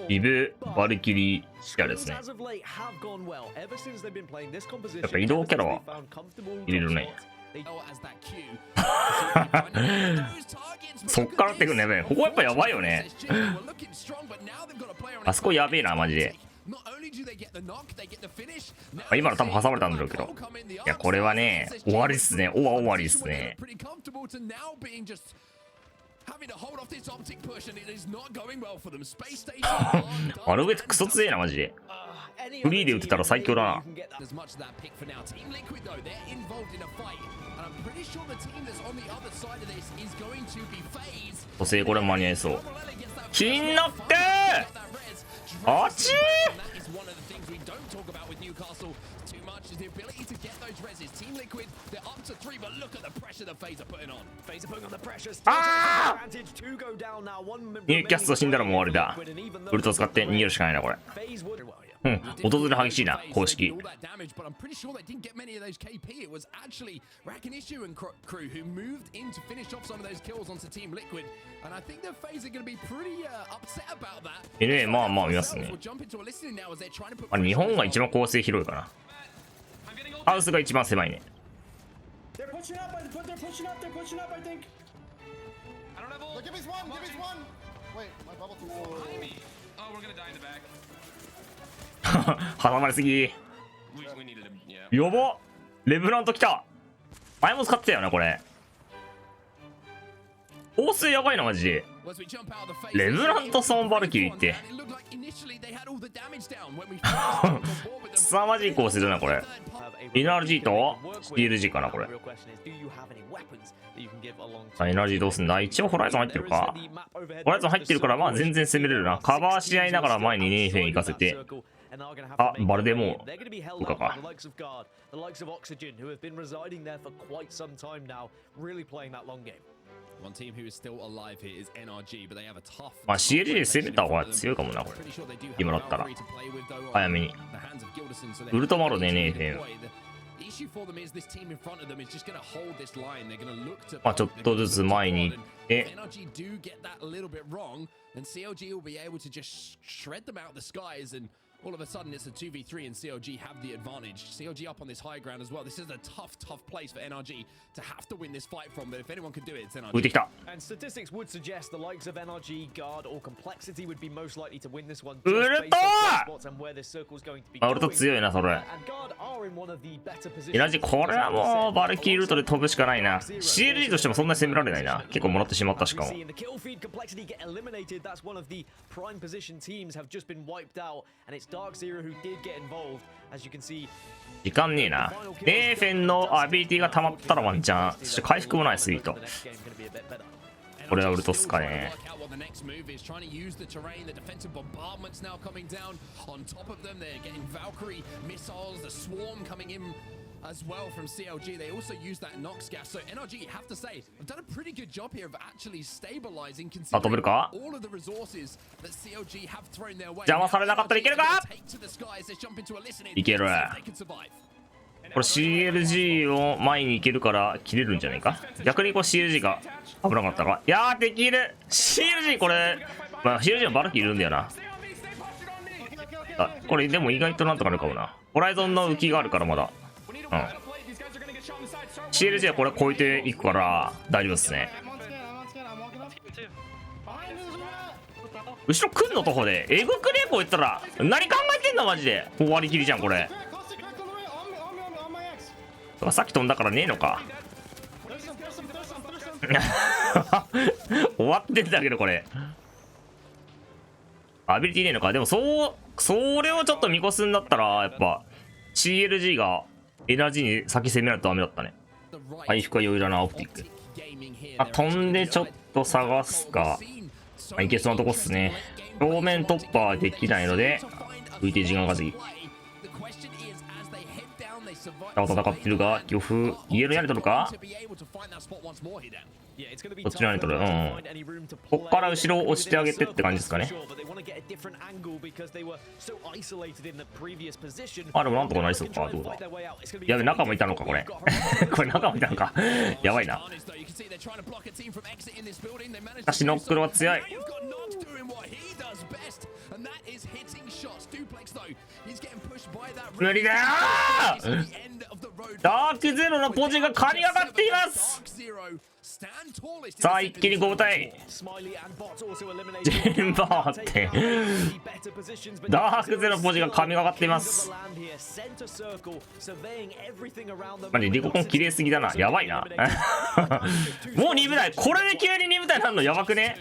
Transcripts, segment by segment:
リブバルキリーシャですね。やっぱ移動キャラは入れるね。そっからってくんね。やべえ、ここやっぱやばいよね。あそこやべえなマジで。今の多分挟まれたんだろうけど、いやこれはね終わりっすね。終わりっすね。アルベクソ強えなマジで。フリーで打ってたら最強だな。補正これ間に合いそう。金ノックあっちー。ああニューキャスト死んだらもう終わりだ。ウルト使って逃げるしかないなこれ。うん、訪れ激しいな公式。まあまあ見ますね。日本が一番構成広いかな。ハウスが一番狭いね。挟まりすぎ。やばレブラント来た。前も使ってたよなこれ。放水やばいなマジで。レブラントソンバルキリーって凄まじい構成だなこれ。NRG と CLG かなこれ。さあ NRG どうすんだ。一応ホライゾン入ってるか。ホライゾン入ってるからまあ全然攻めれるな。カバーし合いながら前にネーフェン行かせて。あ、バルデもうかか。まあ CLG で攻めた方が強いかもなこれ。今だったら早めにウルトマロでネーフェン。まあちょっとずつ前に行ってall of a sudden it's a 2v3 and CLG have the advantage. CLG up on this high ground as well. This is a tough place for NRG to have to win this fight from, but if anyone can do it, it's NRG. And statistics would suggest the likes of NRG, Guard, or Complexity would be most likely to win this one just based on spots and where this circle is going to be going. And Guard are in one of the better positions. NRG これはもうバルキールートで飛ぶしかないな。CLG としてもそんなに攻められないな。結構もらってしまったしかも。That's one of the prime position teams have just been wiped out, and it's Dark Zero who did get involved, as you can see. 時間ねえな。ネーフェンのアビリティが溜まったらワンチャン。そして回復もないスイート。これはウルトスかね。as well from CLG. They also use that Nox gas. So NRG, have to say, have done a pretty good job here of actually stabilizing considering all of the resources that CLG have thrown their way. 邪魔されなかったらいけるか？いける。これ CLG を前に行けるから切れるんじゃないか。逆にこう CLG が危なかったか。いやーできる CLG これ、まあ、CLG はバルキいるんだよな。あこれでも意外となんとかなるかもな。ホライゾンの浮きがあるからまだ。うん、CLG はこれ超えていくから大丈夫ですね。後ろ来んのとこでエグくねこう言ったら何考えてんのマジで。終わりきりじゃんこれ。さっき飛んだからねえのか。終わってんだけどこれアビリティねえのか。でもそれをちょっと見越すんだったらやっぱ CLG がエナジーに先攻めないとダメだったね。回復は余裕だなオプティック。あ飛んでちょっと探すか。いけそうなとこっすね。表面突破はできないので浮いて時間稼ぎ。戦ってるが漁夫イエローやりとるか。こっちのやりとる。うん。こっから後ろを押してあげてって感じですかね。あでもなんとかなりそうか。どうだ。やべ中もいたのかこれ。これ中もいたのか。やばいな。しかしノックルは強い。無理だよー。ダークゼロのポジが神がかっています。さあ一気に5体ジンバーってダークゼロのポジが神がかっています。マジリココン綺麗すぎだな。やばいなもう2部台、これで急に2部台になるのやばくね。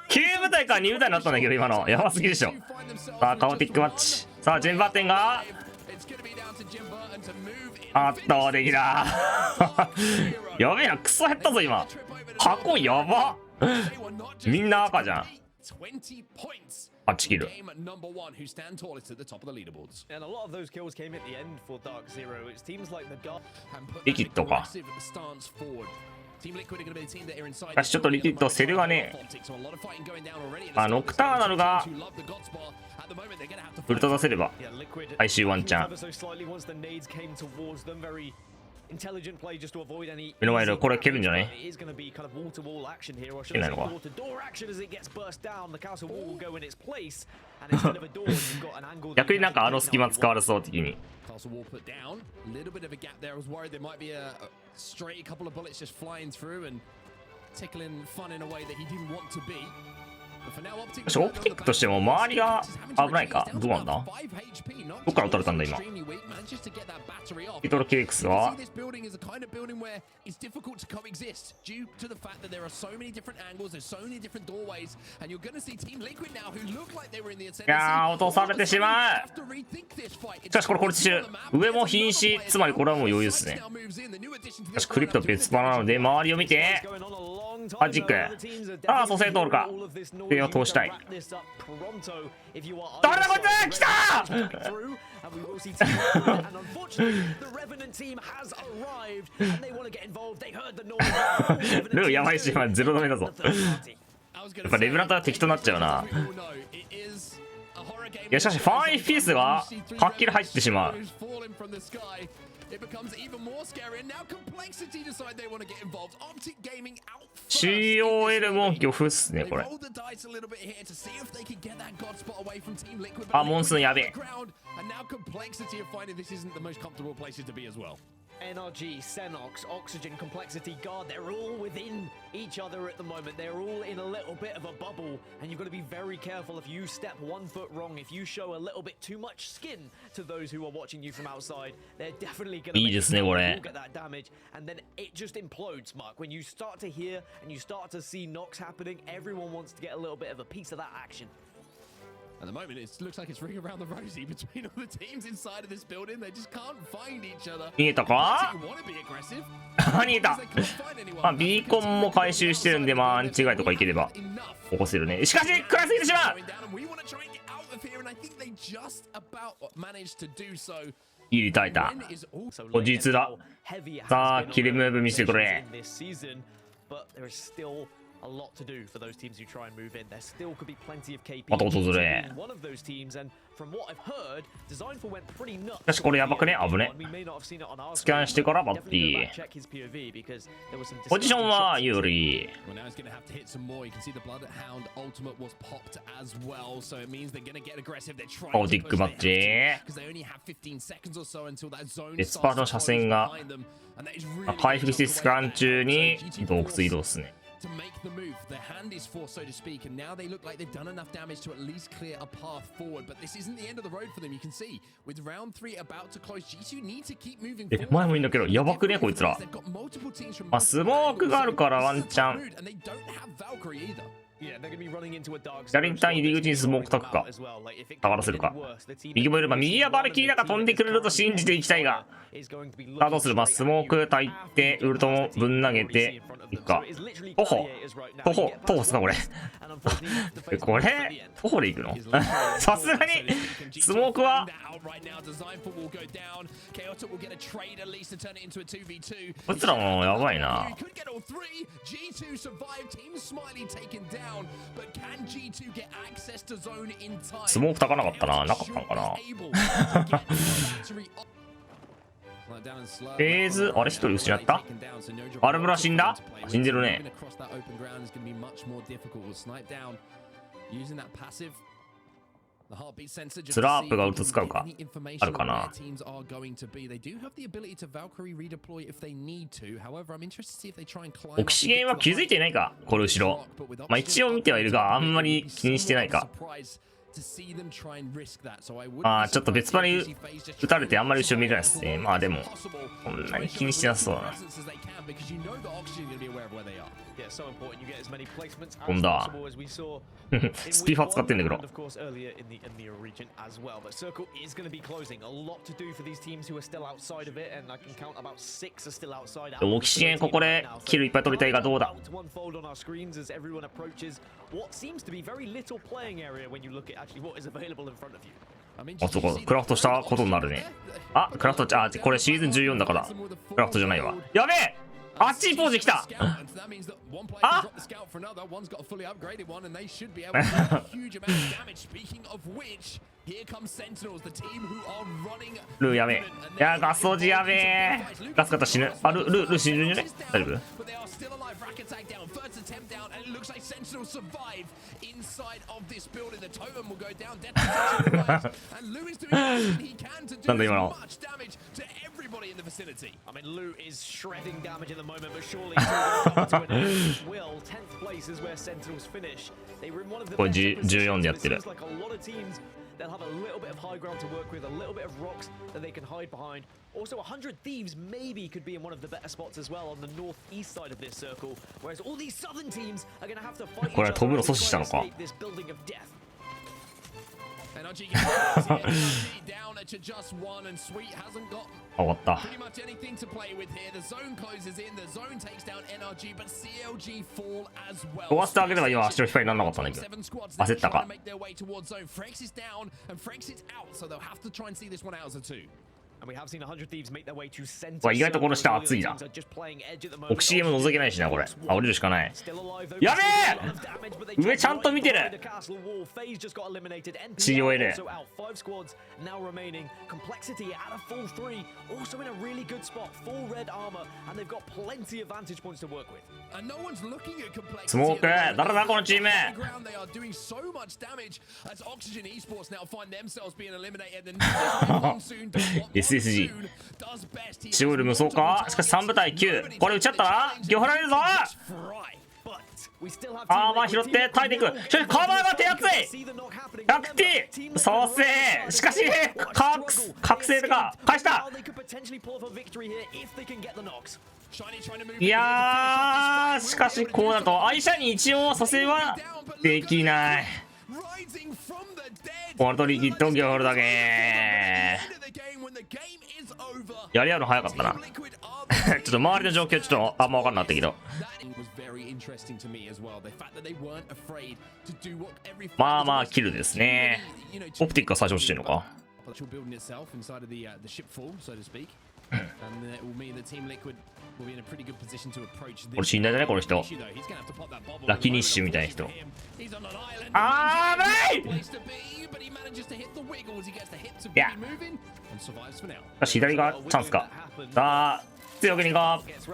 9部台から2部台になったんだけど今のやばすぎでしょ。さあカオティックマッチ。さあジンバーテンが圧倒的だやべえな、クソ減ったぞ今。箱やばみんな赤じゃん。8キルリキッドか。しかしちょっとリキッドセルがね、ノクターナルがウルト出せればICワンチャン。目の前でこれ蹴るんじゃない？蹴んないのか逆になんかあの隙間使われそう的に。しかしオプティックとしても周りが危ないか。どうなんだ。どっから撃たれたんだ今。リトルケイクスはいやー落とされてしまう。しかしこれ孤立してる。上も瀕死、つまりこれはもう余裕ですね。しかしクリプト別パなので周りを見てマジック。ああ蘇生通るか。手を通したい。誰だこいつ来たルーやばいし今0度目だぞやっぱレブラントは敵となっちゃうな。いやしかしファンイフィースがはっきり入ってしまう。COL も漁夫っすねこれ。あモンスーンやべえ。NRG, Senox, Oxygen, Complexity, Guard, they're all within each other at the moment. They're all in a little bit of a bubble, and you've got to be very careful if you step 1 foot wrong, if you show a little bit too much skin to those who are watching you from outside, they're definitely going to get that damage, and then it just implodes, Mark. When you start to hear and you start to see knocks happening, everyone wants to get a little bit of a piece of that action. At the moment, it looks like it's ring around the rosy between all the teams inside of this building. They just can't find each other. 逃げたか逃げたビーコンも回収してるんで、まあ、アンチガイとかいければ起こせるね。しかし、食らいすぎてしまういいリタイタお実だ。さあ、キルムーブ見せてくれ。A lot to do for those teams who try and move in. There still could be plenty of KP また訪れ。 one of those teams, and from what I've heard, Designful went pretty nuts. しかしこれやばくね。危ね。スキャンしてからバッテリー。ポジションは有利。オーティックマッチ。エスパーの車線が回復してスキャン中に洞窟移動ですね。To make the move, their hand is forced, so to speak, and now they look like they've done enough damage to at least clear a path forward. But this isn't the end of the road for them. You can see with round 3 about to close, G2 need to keep moving forward. 前もいいんだけど、やばくねこいつら。あ、スモークがあるからワンチャン。やりたい入り口にスモークタクか上がらせるか。右もいれば右やバルキリーナが飛んでくれると信じていきたいが、さあどうする。まあスモーク焚いてウルトもぶん投げていくか。徒歩っすかこれこれ徒歩でいくのさすがにスモークはこいつらもやばいな。スモークたかなかったな。なかったのかな FaZeあれ一人失った。アルブラ死んだ。死んでるね。スラープがウルト使うかあるかな。オキシゲンは気づいていないかこれ後ろ。まあ一応見てはいるがあんまり気にしてないか。まあちょっと別パに打たれてあんまり後ろ見れないですね。まあでもこんなに気にしてなさそうだな。ほんだスピファ使ってんだけど。オキシゲンここでキルいっぱい取りたいがどうだ。あ、そうか、クラフトしたことになるね。あ、クラフト、あ、これシーズン14だからクラフトじゃないわ。やべえ、あっちにポーズ来た。あルーやべえ。いや、ガス掃除やべえ。ガス方死ぬ。あ、ルー死ぬんじゃね。大丈夫。なんだ今の。これ14でやってる。They'll have a little bit of high ground to work with, a little bit of rocks that they can hide behind. Also, 100 Thieves maybe could be in one of the better spots as well on the northeast side of this circle, whereas all these southern teams are going to have to fight each other to escape this building of death. NRG down to just one, and Sweet hasn't got pretty much anything to play with here. The zone closes in, the zone takes down NRG, but CLG fall as well. 終わったわけでは今白光にならなかったんだけど焦ったか。Franks is down and Franks is out, so they'll have to try and see this one out as a two. 意外とこの下熱いな。オキシゲンも覗けないしなこれ。あ、降りるしかない。やべえ、上ちゃんと見てる。COLスモーク誰だこのチーム。SSG シオール無双か。しかし3部隊9。これ撃っちゃったら魚振られるぞ。アーマー拾って耐えていく。しかしカバーが手厚い。100T 創生。しかし覚醒とか返した。いやー、しかしこうだと相性に一応蘇生はできない。ポルトリキッドギョールだけやり合うの早かったな。ちょっと周りの状況ちょっとあんま分かんなかったけど、まあまあキルですね。オプティックが最初してるのか。これ信頼だねこの人。ラキニッシュみたいな人。あーない。いや左がチャンスか。さあ強気にいこう。ネー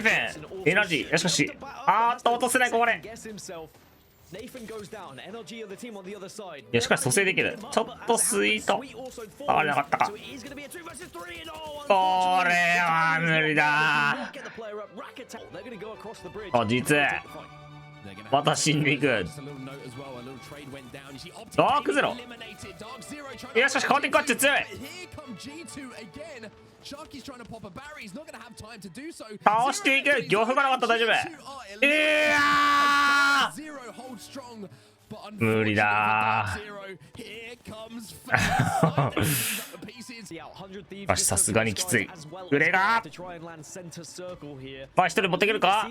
フェンエナジー。しかし落とせない。ここでいやしかし蘇生できる。ちょっとスイートあれなかったか。これは無理だ。あ、実また死んでいく。ダークゼロ。いやしかしカーティングカッチ強い。倒していく。漁夫がなかった。大丈夫。いや無理だー。さすがにきつい。腕が一人持ってくるか。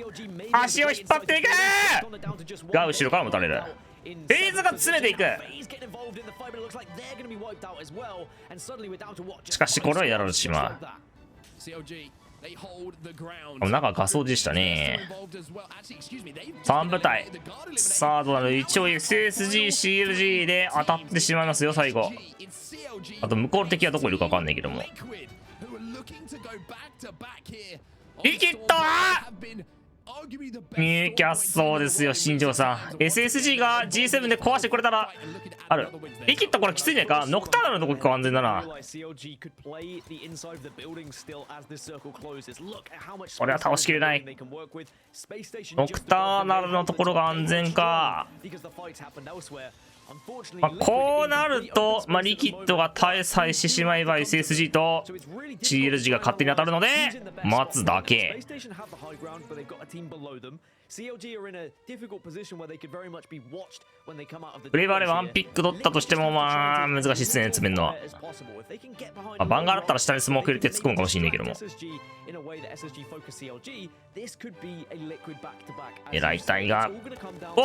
足を引っ張っていくが後ろから持たれる。FaZeが詰めていく。しかしこれはやられてしまう。中画像でしたね。3部隊。さあ、どうなる？一応 SSG、CLG で当たってしまいますよ、最後。あと、向こうの敵はどこいるか分かんないけども。リキッド見えキャッソーですよ、新庄さん。SSG が G7 で壊してくれたらある。リキッドこれきついねえか。ノクターナルのとこ結構安全だな。俺は倒しきれない。ノクターナルのところが安全か。こうなると、リキッドが耐えさえしてしまえば SSG と CLG が勝手に当たるので待つだけ。フレーバーでワンピック取ったとしても難しいっすね、詰めるのは。バンガーだったら下にスモーク入れて突っ込むかもしんないけども。偉い隊がおお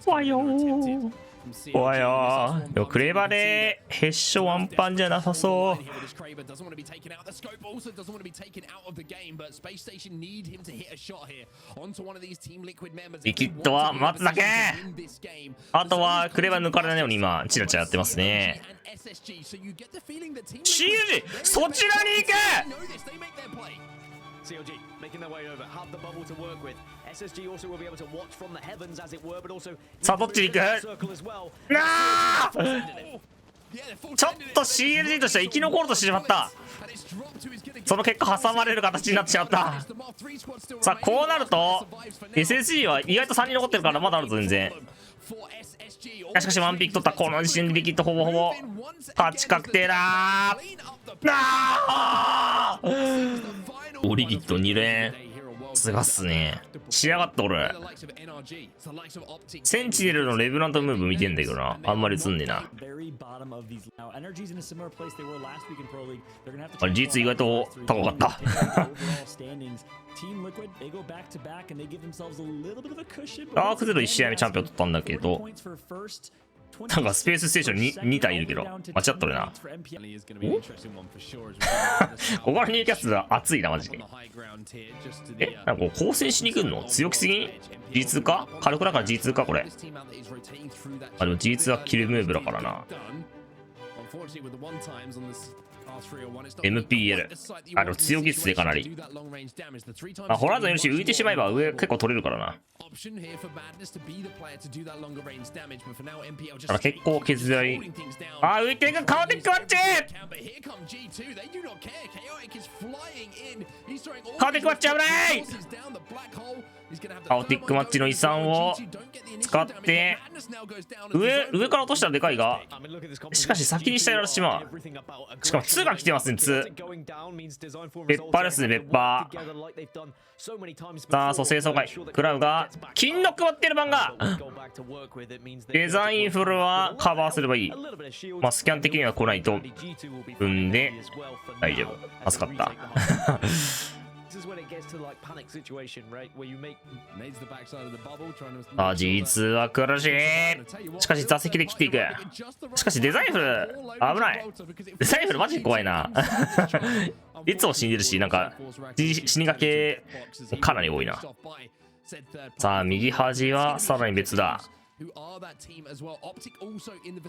怖いよー怖いよー。でもクレーバーでヘッショワンパンじゃなさそう。リキッドは待つだけ。あとはクレーバー抜かれないように今チラチラやってますね。CLG そちらに行け。さあどっちに行く。なあちょっと CLG としては生き残ろうとしてしまった。その結果挟まれる形になってしまった。さあこうなると SSG は意外と3人残ってるからまだあるぞ全然。しかしワンピック取ったこの時点でリキッドほぼほぼ勝ち確定だー。オリギッド2連すがっすね。仕上がった俺。センチネルのレブラントムーブ見てんだけどな。あんまり映んねえな。あれ G2 意外と高かった。ダークゼロ1試合目チャンピオン取ったんだけど、なんかスペースステーションに 2体いるけど間違っとるな。ここのニューキャスルは熱いなマジで。なんかこう交戦しに来るの強気すぎん？ G2 か軽くだから G2 かこれ。でも G2 はキルムーブだからな。MPL 強気っすねかなり。ホラーゾンいるし浮いてしまえば上結構取れるからな。結構削り合い。浮いてるかカーテックマッチ。カーテックマッチ危ない。カオティックマッチの遺産を使って上から落としたらでかいが、しかし先に下やられてしまう。しかも2が来てますね。2ペッパーですね。ペッパーさあ蘇生疎開クラウが金の配ってる番がデザインフルはカバーすればいい。スキャン的には来ないと踏んで大丈夫。助かったG2 は苦しい。しかし座席で切っていく。しかしデザインフル危ない。デザインフルマジで怖いな。いつも死んでるし、なんか死にがけかなり多いな。さあ右端はさらに別だ。デ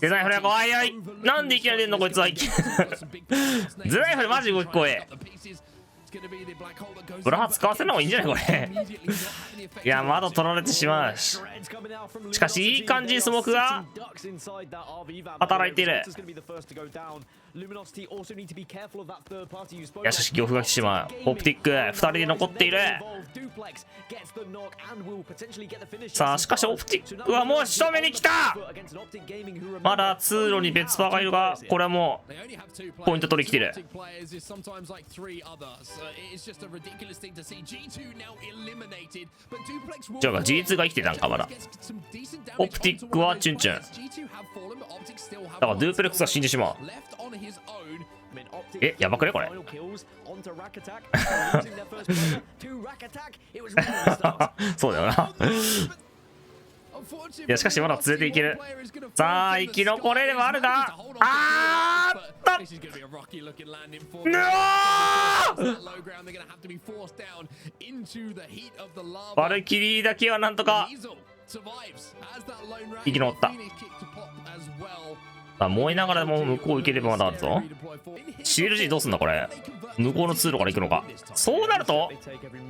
ザインフルは怖いよい。なんでいきなり出んのこいつは。デザインフルマジ動き怖い。ブラハ使わせるのもいいんじゃないこれ。いやまだ取られてしまう。しかしいい感じにスモークが働いている。いやしかし恐怖が来てしまう。オプティック2人で残っている。さあしかしオプティックはもう仕留めに来た。まだ通路に別パーがいるが、これはもうポイント取り来てる。じゃあ G2 が生きてたんかまだ。オプティックはチュンチュンだからドゥープレックスが死んでしまう。やばくねこれ。そうだよな。いやしかしまだ連れていける。さあ生き残れればあるが、あーっとうわーバルキリーだけはなんとか生き残った。燃えながらも向こう行ければまだあるぞ。CLG どうすんだこれ。向こうの通路から行くのか。そうなるとフ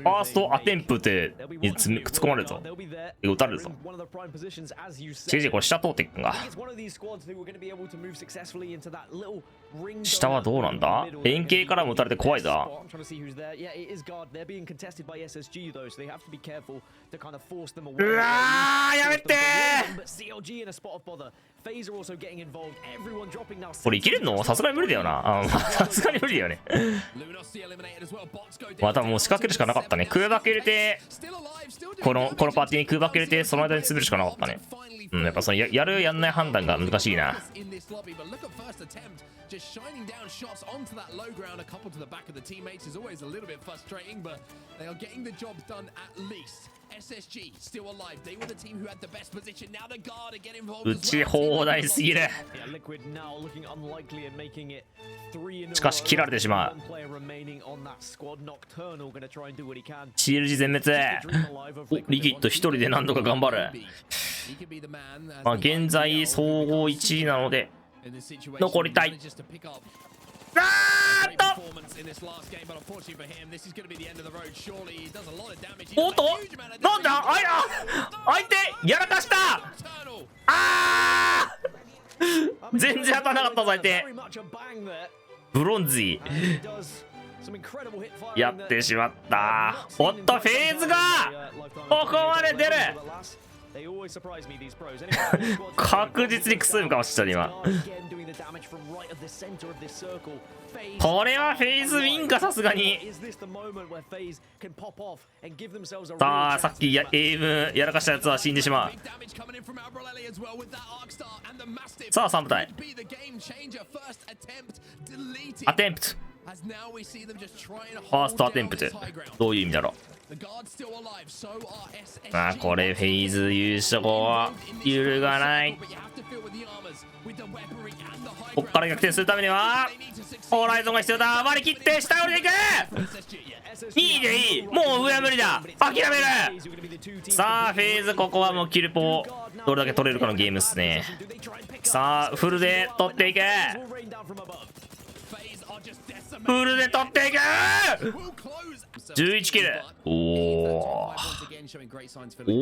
ァーストアテンプってにくっつ込まれるぞ。撃たれるぞ。CLG これ下通っていくんが。下はどうなんだ。円形からも撃たれて怖いぞ。うわーやめてー。これいけるの？さすがに無理だよな。さすがに無理だよね。またもう仕掛けるしかなかったね。空爆入れてこのパーティーに空爆入れてその間に潰るしかなかったね。やっぱそのやるやんない判断が難しいな。打ち放題すぎる。しかし切られてしまう。CLG 全滅。リキッド一人で何とか頑張る。現在総合1位なので残りたい。あーっとおっとなんだ相手やらかした。あー全然当たらなかったぞ相手。ブロンズィやってしまった。おっとフェーズがここまで出る。確実にクソイムかもしれない今。これはフェイズウィンかさすがに。さあさっきエイムやらかしたやつは死んでしまう。さあ3部隊アテンプトファーストアテンプトどういう意味だろう。これフェイズ優勝は揺るがない。こっから逆転するためにはホライゾンが必要だ。割り切って下降りていく。いいでいい。もう上は無理だ。諦める。さあフェイズここはもうキルポをどれだけ取れるかのゲームっすね。さあフルで取っていく。フルで取っていく。11キル。大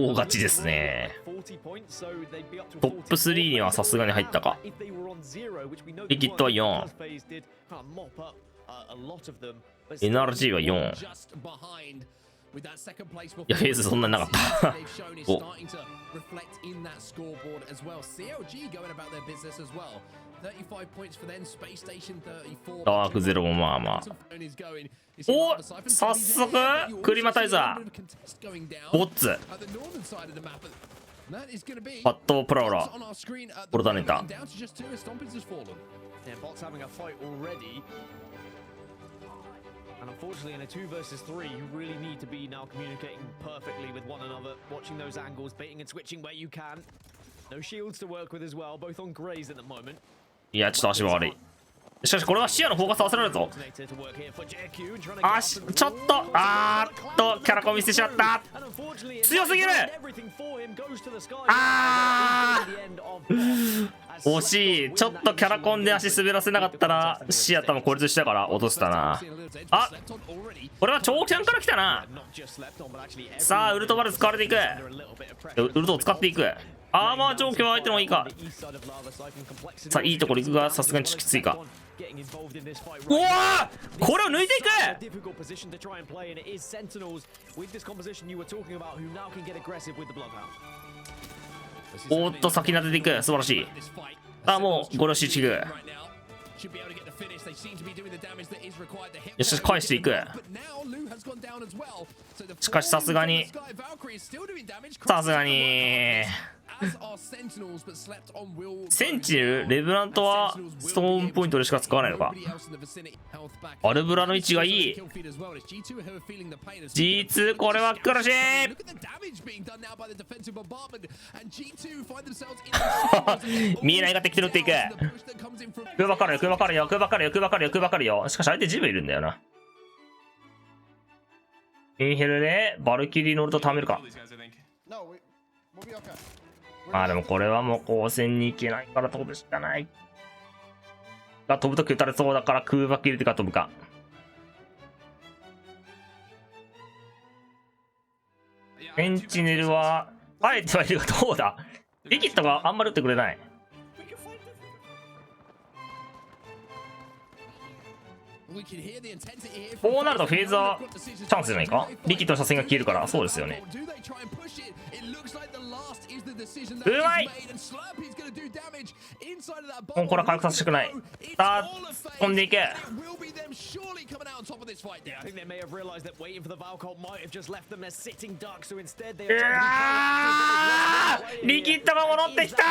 勝ちですね。トップ3にはさすがに入ったか。リキッドは4、 NRG は4。いやフェーズそんなになかったおダークゼロもまあまあ。お早速クリマタイザーボッツパッドプラウラオルタネータAnd unfortunately, in a 2 versus 3, you really need to be now communicating perfectly with one another, watching those angles, baiting and switching where you can. No shields to work with as well, both on Grays at the moment. いやちょっと足が悪い。しかしこれは視野のフォーカス合わせられるぞ。ちょっとキャラコン見せてしまった。強すぎる。惜しい。ちょっとキャラコンで足滑らせなかったら視野多分孤立したから落としたな。これは長期戦から来たな。さあウルトバル使われていく。ウルトを使っていく。アーマー状況は相手の方がいいか。さあいいところ行くがさすがにちょっときついか。うわーこれを抜いていく。おっと先に当てていく。素晴らしい。もうゴロシチグよし返していく。しかしさすがにセンチネル、レブラントはストーンポイントでしか使わないのか。アルブラの位置がいい。G2 これは苦しい。見えないがってきてるっていく。空ばかるよ、空ばかるよ、空ばかるよ、空ばかるよ、空ばかるよ。しかし相手ジムいるんだよな。インヘルでバルキリー乗ると貯めるか。まあでもこれはもう光線に行けないから飛ぶしかない。が飛ぶとき打たれそうだから空爆入れてから飛ぶか。センチネルはあえてはいるがどうだ。リキッドがあんまり打ってくれない。こうなるとフェーズはチャンスじゃないか。リキッドの車線が消えるから。そうですよね。うまい。もうこれは回復させたくない。さあ飛んでいけ。リキッドが戻ってきた。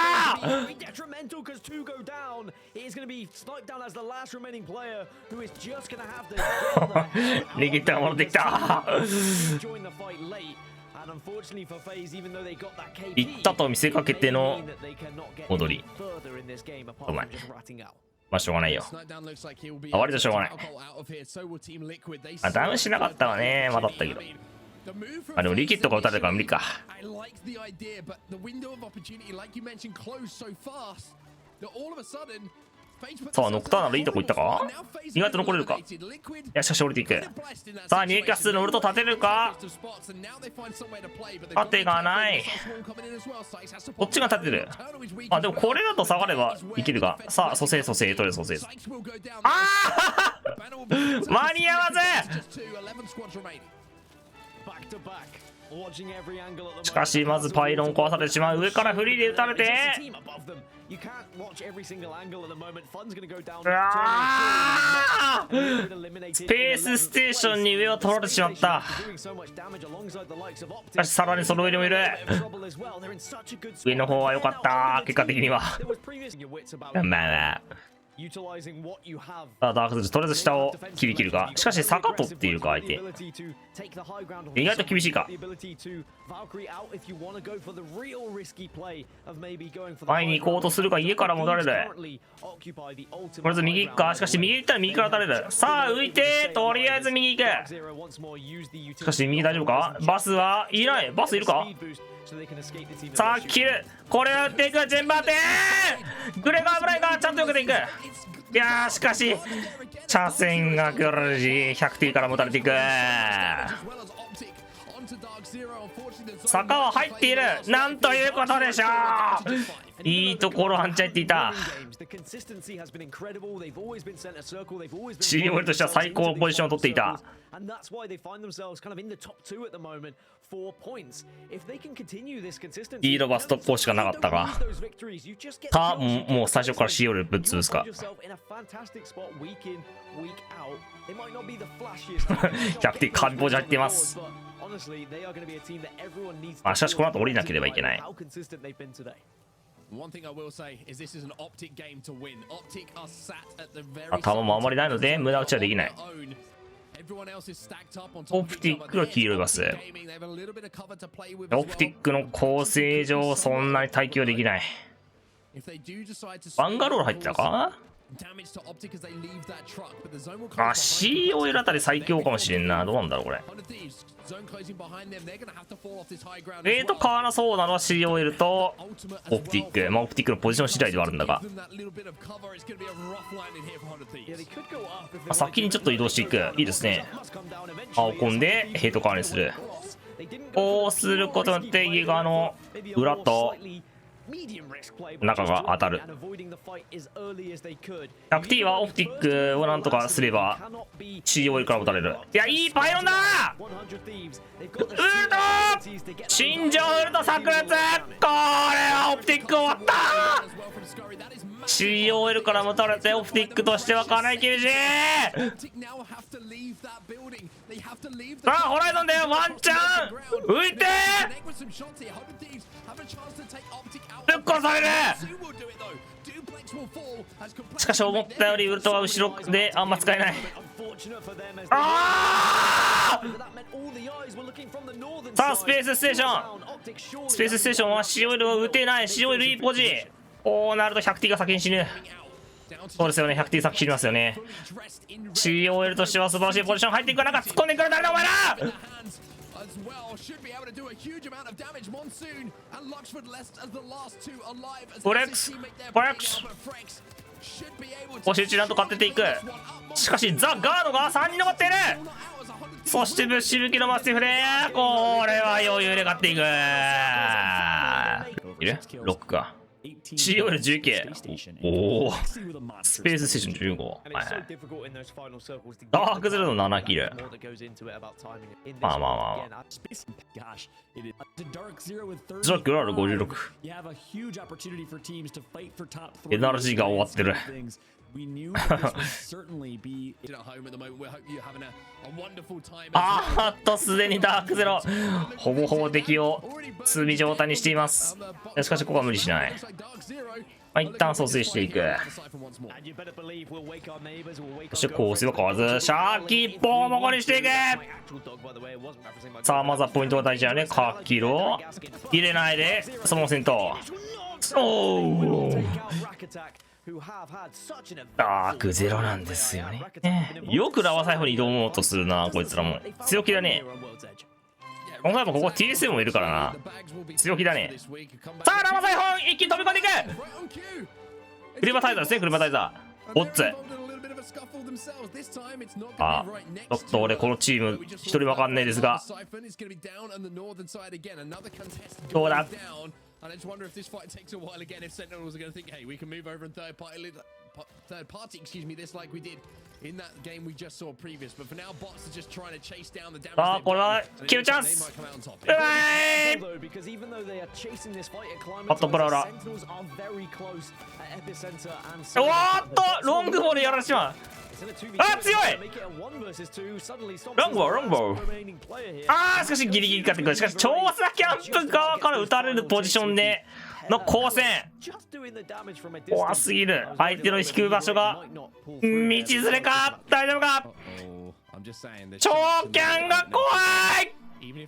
リキッドが戻ってきた。行ったと見せかけての戻り。うまい。まあしょうがないよ。割としょうがない。ダウンしなかったわね。まだったけど。あでもリキッドが打たれるから無理か。さあノクターナルいいとこ行ったか。意外と残れるか。いやしかし降りていく。さあ逃げキャスのウルト立てるか。盾がない。こっちが立てる。あでもこれだと下がればいけるが。さあ蘇生蘇生とりあえず蘇生。ああ間に合わず。しかしまずパイロン壊されてしまう。上からフリーで打たれて、スペースステーションに上を取られてしまった。しかしさらにその上にもいる。上の方は良かった結果的には。まあさあダークスとりあえず下を切り切るか。しかし坂取っているか相手。意外と厳しいか。前に行こうとするが家から戻れる。とりあえず右行くか。しかし右行ったら右から打たれる。さあ浮いてとりあえず右行く。しかし右大丈夫か。バスはいない。バスいるか。さあ切る。これを打っていく。全部当てグレが危ないか。ちゃんと避けていく。いやーしかし車線がグルジー 100T から持たれていく。坂は入っている。なんということでしょう。いいところ半ちゃいっていた。チームとしては最高のポジションを取っていた。リードバストップしかなかったがかもう最初から CO でぶっ潰すか。100T カビポジ入っています。まあしかしこの後降りなければいけない。頭もあまりないので無駄打ちはできない。オプティックの黄色いバス。オプティックの構成上そんなに耐久できない。バンガロール入ってたか。あ COL あたり最強かもしれんな。どうなんだろうこれ。変わらそうなのは COL とオプティック。まあオプティックのポジション次第ではあるんだが、先にちょっと移動していく。いいですね。青コンでヘイトカーにする。こうすることによって家側の裏と中が当たる。100T はオプティックをなんとかすれば COL からもたれる。いや、いいパイロンだー。新庄ウルト炸裂。これはオプティック終わったー。 COL からもたれてオプティックとしてはかなり厳しい。さあホライゾンでワンチャン浮いてぶっ殺される。しかし思ったよりウルトは後ろであんま使えない。あーさあスペースステーションは COL を打てない。 COL いいポジ。こうなると 100T が先に死ぬ。そうですよね、 100T 先死にますよね。 COL としては素晴らしいポジション入っていく。なんか突っ込んでくる。誰だお前ら。フレックス星打ちなんと勝ってていく。しかしザ・ガードが3人残っている。そしてブッシュ武器のマスティフでこれは余裕で勝っていく。いるロックか。COL19。おおスペースステーション15。ダークゼロの7キル。まあまあまあザックラール56。NRG が終わってる。すでにダークゼロほぼほぼ敵を通尾状態にしています。しかしここは無理しない。一旦蘇生していく。そしてコースは変わらずシャーキーボーモコにしていく。さあまずはポイントが大事だね。カッキロ入れないでその先頭。ダークゼロなんですよね。よくラワサイフに挑もうとするなこいつらも。強気だね。ここ TSM もいるからな。強気だね。さあラワサイフン一気に飛び込んでいく。クリマタイザーですね。クリマタイザーオッズ。あちょっと俺このチーム一人分かんないですがどうだ。And I just wonder if this fight takes a while again, if Sentinels are going to think, hey, we can move over and third party, this like we did in that game we just saw previous. But for now, bots are just trying to chase down the damage. これはキルチャンス。あとプラウラ。おーっとロングボールやられてしまう。あ強い。ロングボーしかしギリギリ勝ってくる。しかし調査キャンプ側から打たれるポジションでの交戦怖すぎる。相手の引く場所が道連れか。大丈夫か。超キャンが怖い。来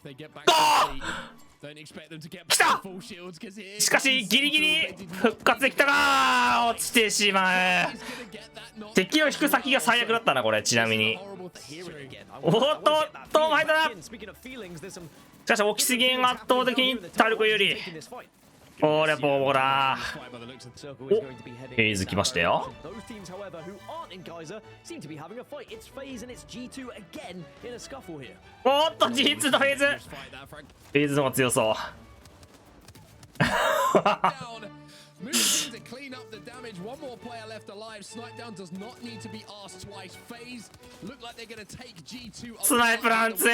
た。しかしギリギリ復活できたが落ちてしまう。敵の引く先が最悪だったなこれ。ちなみにおっとっと前だな。しかしオキシゲン圧倒的にタルコ有利。これボーボラー。おフェイズ来ましたよ。おっと G2 のフェイズ。フェイズの方が強そう。Moves in to clean up the damage. One more player left alive. Snipedown does not need to be asked twice. FaZe look like they're going to take G2. Sniper answer.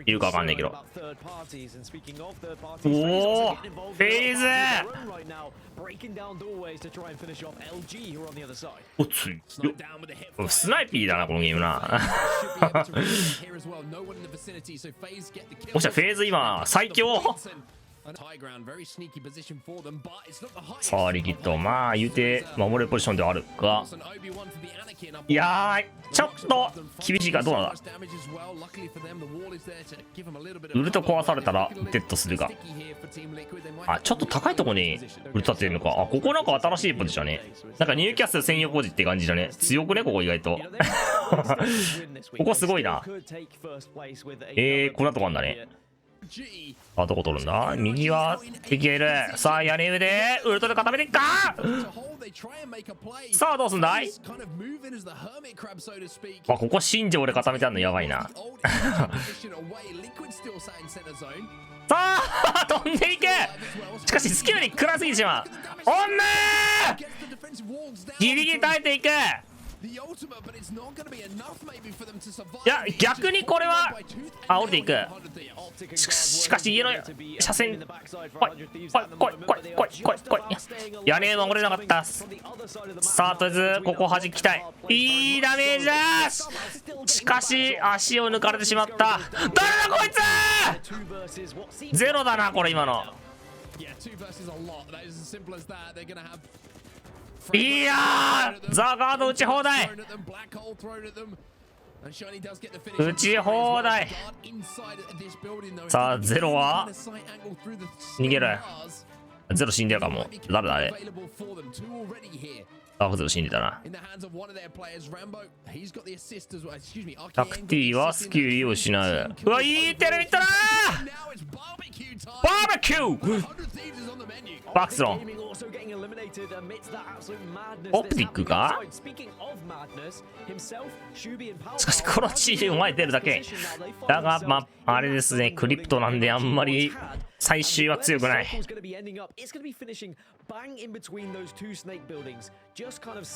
いるかわかんないけど。おお、フェイズ。おつい。スナイピーだなこのゲームな。もしやフェイズ今最強。さあリキッドまあ言うて守れるポジションではあるがいやーちょっと厳しいか。どうなんだ。ウルト壊されたらデッドするがちょっと高いとこにウルト立ってるのか。ここなんか新しいポジションね。なんかニューキャスト専用ポジって感じだね。強くねここ意外と。ここすごいな。こんなとこあんだね。あ、どこ取るんだ。右は敵がいる。さあ屋根上でウルトで固めていっか。さあどうすんだい。あ、ここ新庄俺固めてあんのやばいな。さあ飛んでいく。しかしスキルに食らいすぎてしまう。おんねーギリギリ耐えていく。いや逆にこれは降りていく。しかし家の車線来い屋根守れなかった。さあとりあえずここ弾きたい。いいダメージだ。しかし足を抜かれてしまった。誰だこいつ。ゼロだなこれ今の。いやーザ・ガード打ち放題。打ち放題。さあゼロは逃げる。ゼロ死んでるかも。誰だあれ。あ、ゼロ死んでたな。100T はスキルを失う。うわ、いいテレビいったなー。バーベキューバックスロンオプティックか。しかしこのチーム前出るだけだが、まああれですね、クリプトなんであんまり最終は強くない。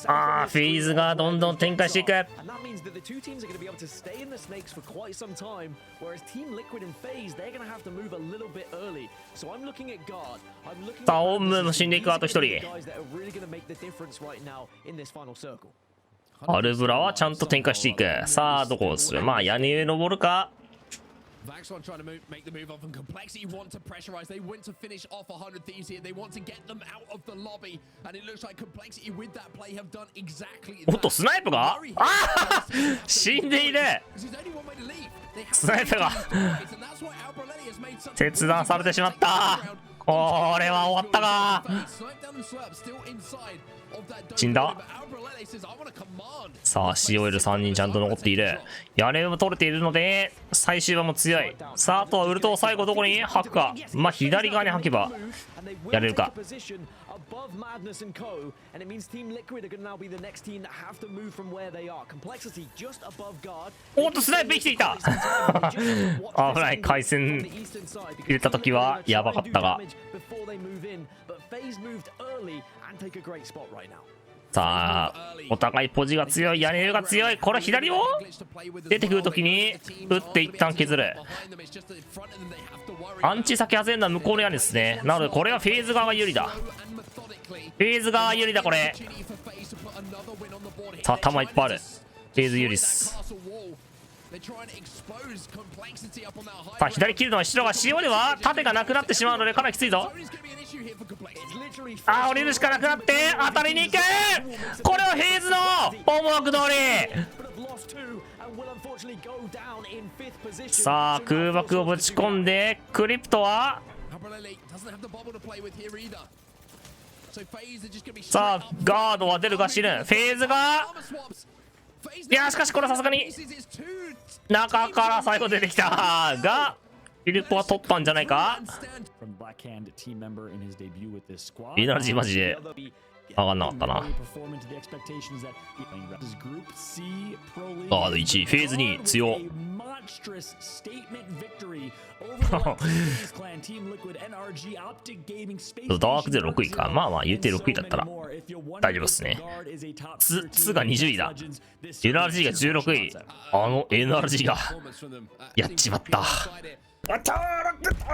ああフェイズがどんどん展開していく。さあオウムも死んでいく。あと一人。アルブラはちゃんと展開していく。さあどこをする。まあ屋根上登るか。Vaxon trying to make the move off and Complexity want to pressurize. They want to finish off 100 Thieves here. They want to get them out of the lobby. And it looks like Complexity with that play have done exactly that. おっとスナイプが死んでいる。スナイプが切断されてしまった。これは終わったか。死んだ。さあ COL3 人ちゃんと残っている。屋根も取れているので最終話も強い。さああとはウルトを最後どこに吐くか。まあ左側に吐けばやれるか。おっとスナイプ生きていた。危ない。回線入れた時はやばかったが。さあお互いポジが強い。屋根が強い。これ左を出てくるときに打って一旦削る。アンチ先外れるのは向こうの屋根ですね。なのでこれはフェーズ側が有利だ。フェーズ側有利だこれ。さあ弾いっぱいある。フェーズ有利っす。さあ左切るのは後ろが塩では盾がなくなってしまうのでかなりきついぞ。あー降りるしかなくなって当たりに行く。これはフェーズの思惑通り。さあ空爆をぶち込んでクリプトはさあガードは出るか死ぬ。フェーズがいやしかしこれさすがに中から最後出てきたがフィリポは取ったんじゃないか。エナジーマジで上がんなかったな。ガード1位フェーズ2強。ダークゼロ6位か。まあまあ言うて6位だったら大丈夫っすね。ツが20位だ。NRG が16位。あの NRG がやっちまった。登録